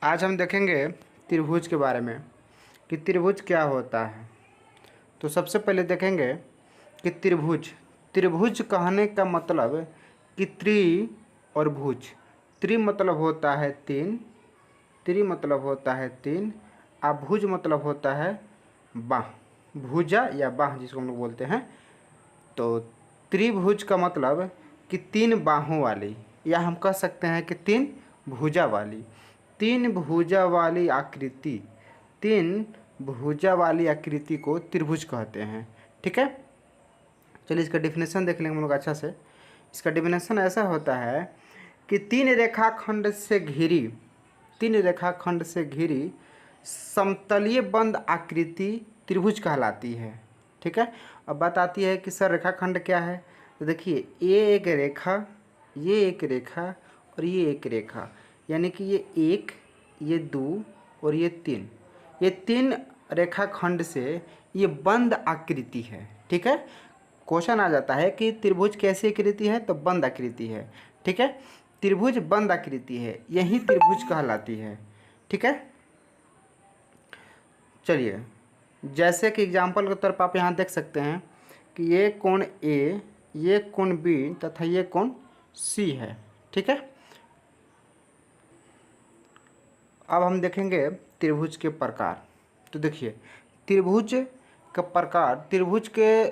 आज हम देखेंगे त्रिभुज के बारे में कि त्रिभुज क्या होता है। तो सबसे पहले देखेंगे कि त्रिभुज त्रिभुज कहने का मतलब कि त्रि और भुज। त्रि मतलब होता है तीन, त्रि मतलब होता है तीन, और भुज मतलब होता है बाह, भुजा या बाह जिसको हम लोग बोलते हैं। तो त्रिभुज का मतलब कि तीन बाहों वाली, या हम कह सकते हैं कि तीन भुजा वाली, तीन भुजा वाली आकृति, तीन भुजा वाली आकृति को त्रिभुज कहते हैं। ठीक है, चलिए इसका डिफिनेशन देख लेंगे हम लोग अच्छा से। इसका डिफिनेशन ऐसा होता है कि तीन रेखाखंड से घिरी, तीन रेखाखंड से घिरी समतलीय बंद आकृति त्रिभुज कहलाती है। ठीक है, अब बात आती है कि सर रेखाखंड क्या है। तो देखिए, ये एक रेखा, ये एक रेखा और ये एक रेखा, यानी कि ये एक, ये दो और ये तीन, ये तीन रेखाखंड से ये बंद आकृति है। ठीक है, क्वेश्चन आ जाता है कि त्रिभुज कैसी आकृति है, तो बंद आकृति है। ठीक है, त्रिभुज बंद आकृति है, यही त्रिभुज कहलाती है। ठीक है, चलिए जैसे कि एग्जाम्पल के तौर पर आप यहाँ देख सकते हैं कि ये कोण ए, ये कोण बी तथा ये कोण सी है। ठीक है, अब हम देखेंगे त्रिभुज के प्रकार। तो देखिए, त्रिभुज का प्रकार, त्रिभुज के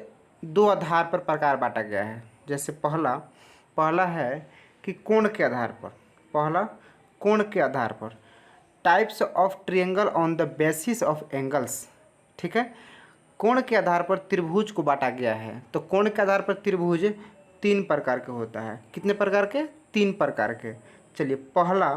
दो आधार पर प्रकार बांटा गया है। जैसे पहला पहला है कि कोण के आधार पर, पहला कोण के आधार पर, types of triangle on the basis of angles. ठीक है, कोण के आधार पर त्रिभुज को बांटा गया है। तो कोण के आधार पर त्रिभुज तीन प्रकार के होता है। कितने प्रकार के? तीन प्रकार के। चलिए, पहला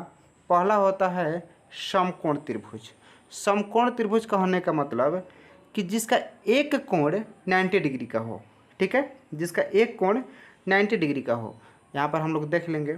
पहला होता है समकोण त्रिभुज। समकोण त्रिभुज का होने का मतलब कि जिसका एक कोण 90 डिग्री का हो। ठीक है, जिसका एक कोण 90 डिग्री का हो। यहाँ पर हम लोग देख लेंगे,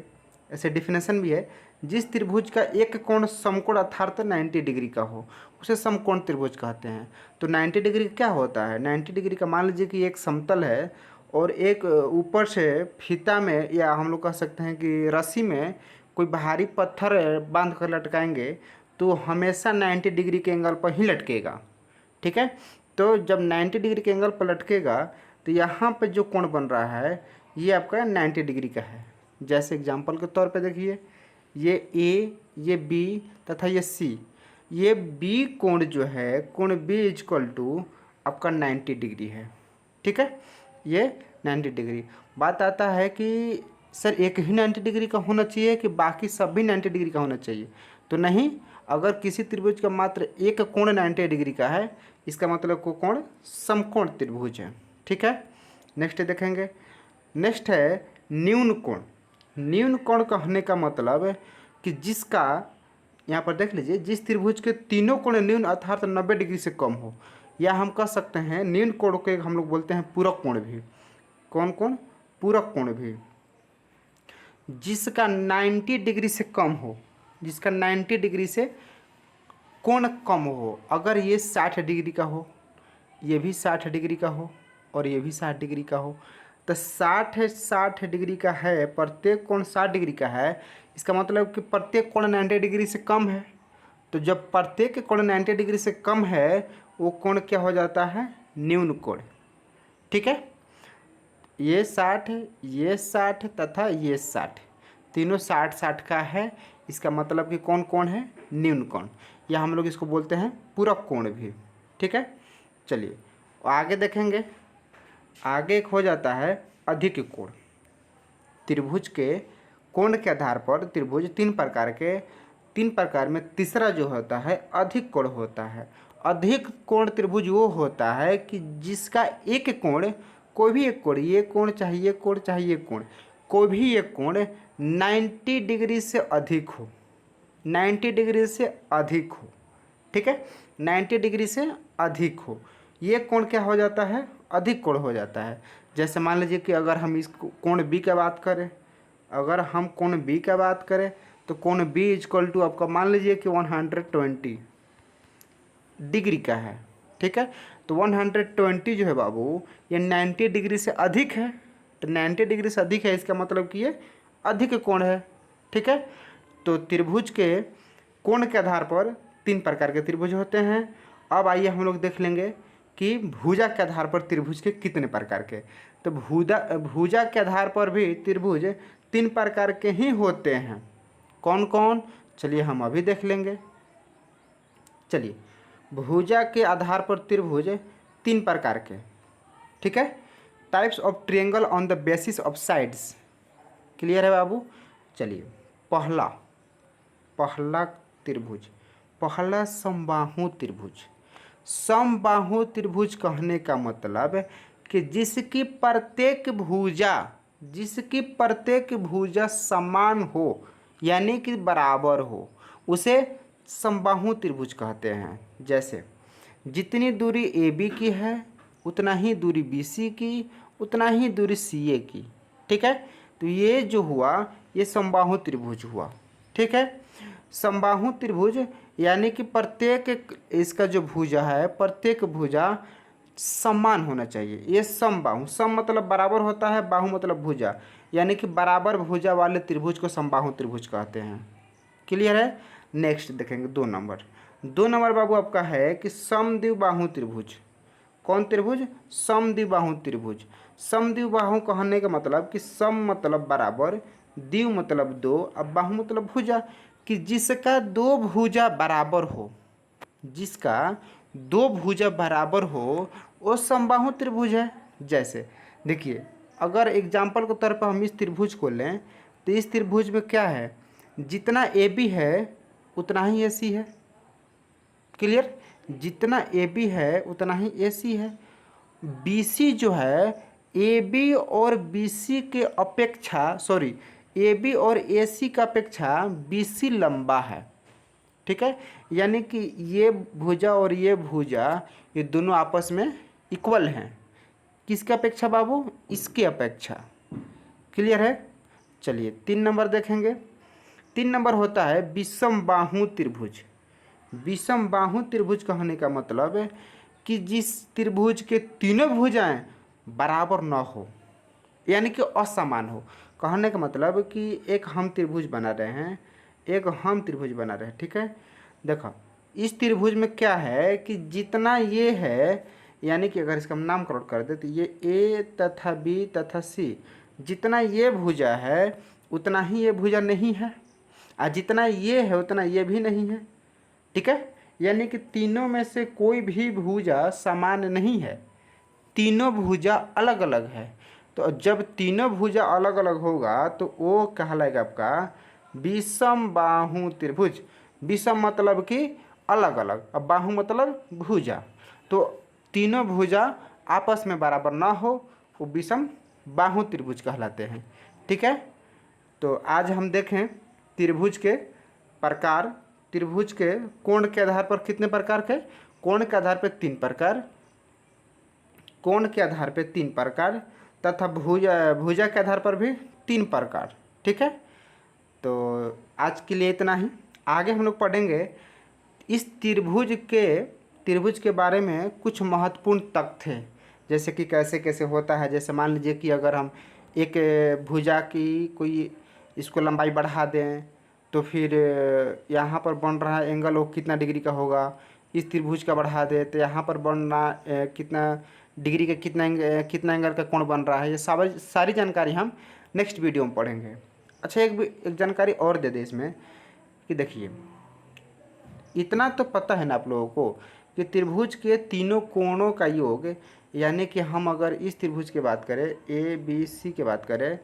ऐसे डिफिनेशन भी है, जिस त्रिभुज का एक कोण समकोण अर्थात 90 डिग्री का हो उसे समकोण त्रिभुज कहते हैं। तो 90 डिग्री क्या होता है? 90 डिग्री का मान लीजिए कि एक समतल है और एक ऊपर से फीता में, या हम लोग कह सकते हैं कि रस्सी में कोई भारी पत्थर बांध कर लटकाएंगे तो हमेशा 90 डिग्री के एंगल पर ही लटकेगा। ठीक है, तो जब 90 डिग्री के एंगल पर लटकेगा तो यहाँ पर जो कोण बन रहा है ये आपका 90 डिग्री का है। जैसे एग्जांपल के तौर पे देखिए, ये ए, ये बी तथा ये सी, ये बी कोण जो है, कोण बी इजक्वल टू आपका 90 डिग्री है। ठीक है, ये 90 डिग्री। बात आता है कि सर एक ही 90 डिग्री का होना चाहिए कि बाकी सब भी 90 डिग्री का होना चाहिए? तो नहीं, अगर किसी त्रिभुज का मात्र एक कोण 90 डिग्री का है, इसका मतलब को कोण समकोण त्रिभुज है। ठीक है, नेक्स्ट देखेंगे। नेक्स्ट है न्यून कोण। न्यून कोण कहने का मतलब कि जिसका, यहाँ पर देख लीजिए, जिस त्रिभुज के तीनों कोण न्यून अर्थात 90 डिग्री से कम हो, या हम कह सकते हैं न्यून कोण को हम लोग बोलते हैं पूरक कोण भी। कौन कौन? पूरक कोण भी। जिसका 90 डिग्री से कम हो, जिसका 90 डिग्री से कोण कम हो, अगर ये 60 डिग्री का हो, ये भी 60 डिग्री का हो और ये भी 60 डिग्री का हो, तो 60 डिग्री का है, प्रत्येक कोण 60 डिग्री का है, इसका मतलब कि प्रत्येक कोण 90 डिग्री से कम है। तो जब प्रत्येक कोण 90 डिग्री से कम है, वो कोण क्या हो जाता है? न्यून कोण। ठीक है, ये 60, ये 60 तथा ये 60, तीनों 60 का है, इसका मतलब कि कौन कौन है? न्यून कोण, या हम लोग इसको बोलते हैं पूरक कोण भी। ठीक है, चलिए आगे देखेंगे। आगे एक हो जाता है अधिक कोण। त्रिभुज के कोण के आधार पर त्रिभुज तीन प्रकार में तीसरा जो होता है अधिक कोण होता है। अधिक कोण त्रिभुज वो होता है कि जिसका एक कोण, कोई भी एक कोण, ये कोण चाहे ये कोण चाहे ये कोण, कोई भी एक कोण 90 डिग्री से अधिक हो, 90 डिग्री से अधिक हो। ठीक है, 90 डिग्री से अधिक हो, ये कोण क्या हो जाता है? अधिक कोण हो जाता है। जैसे मान लीजिए कि अगर हम इस कोण बी की बात करें, अगर हम कोण बी की बात करें तो कोण बी इजक्वल टू आपका मान लीजिए कि 120 डिग्री का है। ठीक है, तो 120 जो है बाबू, ये 90 डिग्री से अधिक है। तो 90 डिग्री से अधिक है, इसका मतलब कि ये अधिक कोण है। ठीक है, तो त्रिभुज के कोण के आधार पर 3 प्रकार के त्रिभुज होते हैं। अब आइए हम लोग देख लेंगे कि भुजा के आधार पर त्रिभुज के कितने प्रकार के। तो भुजा के आधार पर भी त्रिभुज 3 प्रकार के ही होते हैं। कौन कौन, चलिए हम अभी देख लेंगे। चलिए, भुजा के आधार पर त्रिभुज 3 प्रकार के, ठीक है। Types of triangle on the basis of sides, clear है बाबू। चलिए, पहला त्रिभुज, पहला समबाहु त्रिभुज। समबाहु त्रिभुज कहने का मतलब कि जिसकी प्रत्येक भुजा समान हो, यानी कि बराबर हो, उसे समबाहु त्रिभुज कहते हैं। जैसे जितनी दूरी ए बी की है उतना ही दूरी बी सी की, उतना ही दूरी सी ए की, ठीक है। तो ये जो हुआ ये समबाहु त्रिभुज हुआ, ठीक है। समबाहु त्रिभुज यानी कि प्रत्येक इसका जो भुजा है, प्रत्येक भुजा समान होना चाहिए। ये समबाहु, सम मतलब बराबर होता है, बाहु मतलब भुजा, यानी कि बराबर भुजा वाले त्रिभुज को समबाहु त्रिभुज कहते हैं। क्लियर है। नेक्स्ट देखेंगे 2 नंबर। 2 नंबर बाबू आपका है कि समद्विबाहु त्रिभुज। कौन त्रिभुज? समद्विबाहु त्रिभुज। समद्विबाहु कहने का मतलब कि सम मतलब बराबर, द्वि मतलब 2, अब बाहु मतलब भुजा, कि जिसका 2 भुजा बराबर हो, जिसका 2 भुजा बराबर हो वो समबाहु त्रिभुज है। जैसे देखिए, अगर एग्जाम्पल के तौर पर हम इस त्रिभुज को लें तो इस त्रिभुज में क्या है, जितना ए बी है उतना ही ए सी है। क्लियर, जितना ए बी है उतना ही ए सी है। बी सी जो है ए बी और बी सी के अपेक्षा, सॉरी, ए बी और ए सी का अपेक्षा बी सी लंबा है, ठीक है। यानी कि ये भुजा और ये भुजा ये दोनों आपस में इक्वल हैं। किसके अपेक्षा बाबू? इसके अपेक्षा। क्लियर है। चलिए 3 नंबर देखेंगे। 3 नंबर होता है विषमबाहु त्रिभुज। विषमबाहु त्रिभुज कहने का मतलब है कि जिस त्रिभुज के तीनों भुजाएं बराबर न हो, यानी कि असमान हो। कहने का मतलब कि एक हम त्रिभुज बना रहे हैं, एक हम त्रिभुज बना रहे हैं, ठीक है। देखो इस त्रिभुज में क्या है कि जितना ये है, यानी कि अगर इसका हम नामकरण कर दे तो ये ए तथा बी तथा सी, जितना ये भुजा है उतना ही ये भुजा नहीं है, और जितना ये है उतना ये भी नहीं है, ठीक है। यानी कि तीनों में से कोई भी भुजा समान नहीं है, तीनों भुजा अलग अलग है। तो जब तीनों भुजा अलग अलग होगा तो वो कहलाएगा आपका विषमबाहु त्रिभुज। विषम मतलब कि अलग अलग, अब बाहु मतलब भुजा। तो तीनों भुजा आपस में बराबर ना हो वो विषम बाहु त्रिभुज कहलाते हैं, ठीक है। तो आज हम देखें त्रिभुज के प्रकार। त्रिभुज के कोण के आधार पर कितने प्रकार के? कोण के आधार पर 3 प्रकार, कोण के आधार पर 3 प्रकार, तथा भुजा के आधार पर भी 3 प्रकार, ठीक है। तो आज के लिए इतना ही। आगे हम लोग पढ़ेंगे इस त्रिभुज के बारे में कुछ महत्वपूर्ण तथ्य, जैसे कि कैसे कैसे होता है। जैसे मान लीजिए कि अगर हम एक भुजा की कोई इसको लंबाई बढ़ा दें तो फिर यहाँ पर बन रहा है एंगल वो कितना डिग्री का होगा। इस त्रिभुज का बढ़ा दे तो यहाँ पर बनना कितना डिग्री का, कितना एंगल का कोण बन रहा है। ये सारी जानकारी हम नेक्स्ट वीडियो में पढ़ेंगे। अच्छा, एक जानकारी और दे दे इसमें कि देखिए, इतना तो पता है ना आप लोगों को कि त्रिभुज के तीनों कोणों का योग, यानी कि हम अगर इस त्रिभुज की बात करें, ए बी सी की बात करें,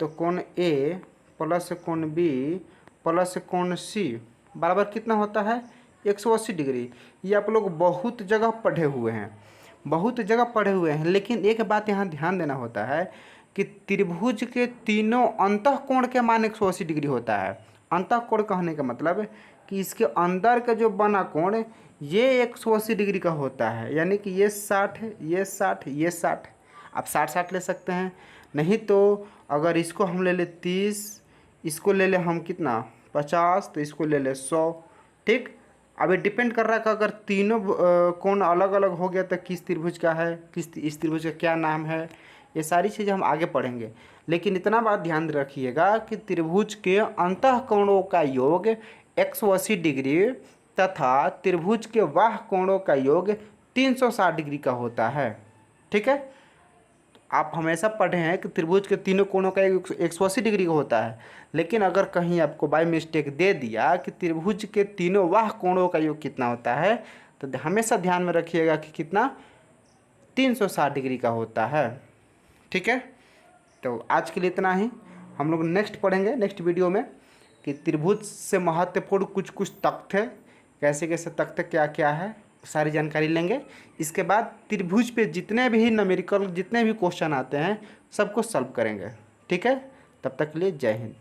तो कोण ए प्लस कोण बी प्लस कोण सी बराबर कितना होता है? 180 डिग्री। ये आप लोग बहुत जगह पढ़े हुए हैं, लेकिन एक बात यहाँ ध्यान देना होता है कि त्रिभुज के तीनों अंतःकोण के मान 180 डिग्री होता है। अंतःकोण कहने का मतलब है कि इसके अंदर का जो बना कोण ये 180 डिग्री का होता है, यानी कि ये 60, ये 60, ये 60। आप 60-60 ले सकते हैं, नहीं तो अगर इसको हम ले ले 30, इसको ले ले हम कितना 50, तो इसको ले ले 100, ठीक। अब ये डिपेंड कर रहा है कि अगर तीनों कोण अलग अलग हो गया तो किस त्रिभुज का है, इस त्रिभुज का क्या नाम है। ये सारी चीज़ें हम आगे पढ़ेंगे, लेकिन इतना बात ध्यान रखिएगा कि त्रिभुज के अंतःकोणों का योग 180 डिग्री तथा त्रिभुज के वह कोणों का योग 360 डिग्री का होता है। ठीक है, आप हमेशा पढ़े हैं कि त्रिभुज के तीनों कोणों का योग 180 डिग्री का होता है, लेकिन अगर कहीं आपको बाय मिस्टेक दे दिया कि त्रिभुज के तीनों वह कोणों का योग कितना होता है, तो हमेशा ध्यान में रखिएगा कि कितना 360 डिग्री का होता है। ठीक है, तो आज के लिए इतना ही। हम लोग नेक्स्ट पढ़ेंगे नेक्स्ट वीडियो में कि त्रिभुज से महत्वपूर्ण कुछ कुछ तथ्य, कैसे कैसे तथ्य क्या क्या है, सारी जानकारी लेंगे। इसके बाद त्रिभुज पे जितने भी न्यूमेरिकल जितने भी क्वेश्चन आते हैं सबको सॉल्व करेंगे। ठीक है, तब तक के लिए जय हिंद।